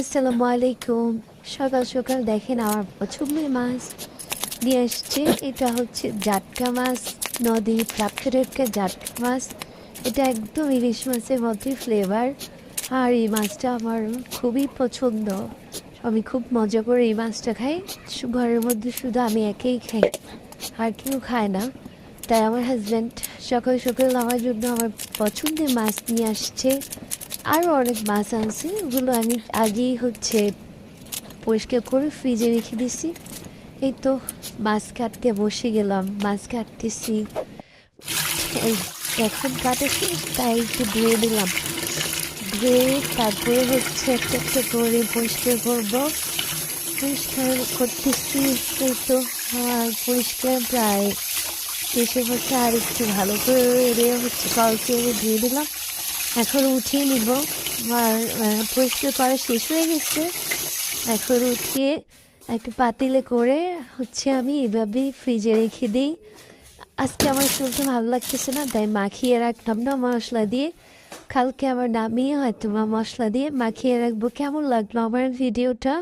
আসসালামু আলাইকুম। সকাল সকাল দেখেন আমার পছন্দের মাছ নিয়ে এসছে। এটা হচ্ছে জাটকা মাছ, নদীর টাটকা টাটকা জাটকা মাছ। এটা একদম ইলিশ মাছের মতোই ফ্লেভার। আর এই মাছটা আমার খুবই পছন্দ। আমি খুব মজা করে এই মাছটা খাই। ঘরের মধ্যে শুধু আমি একেই খাই, আর কেউ খায় না। তাই আমার হাজব্যান্ড সকাল সকাল আমার জন্য আমার পছন্দের মাছ নিয়ে আসছে। আরও অনেক মাছ আনছে, ওগুলো আমি আগেই পরিষ্কার করে ফ্রিজে রেখে দিছি। এই তো মাছ কাটতে বসে গেলাম, মাছ কাটতেছি। এই এখন কাটা শেষ, তাই একটু ধুয়ে দিলাম। ধুয়ে তারপরে একটা একটা করে পরিষ্কার করবো। পরিষ্কার করতেছি। এই তো আমার পরিষ্কার প্রায় শেষে হচ্ছে। আর একটু ভালো করে কালকে ধুয়ে দিলাম, এখন উঠিয়ে নিব। আর পরিষ্কার করা শেষ হয়ে গেছে। এখন উঠিয়ে একটা পাতিলে করে আমি এভাবেই ফ্রিজে রেখে দিই। আজকে আমার শুনতে ভালো লাগতেছে না, তাই মাখিয়ে রাখলাম না মশলা দিয়ে। কালকে আবার নামিয়ে হয়তো মশলা দিয়ে মাখিয়ে রাখবো। কেমন লাগলো আমার ভিডিওটা?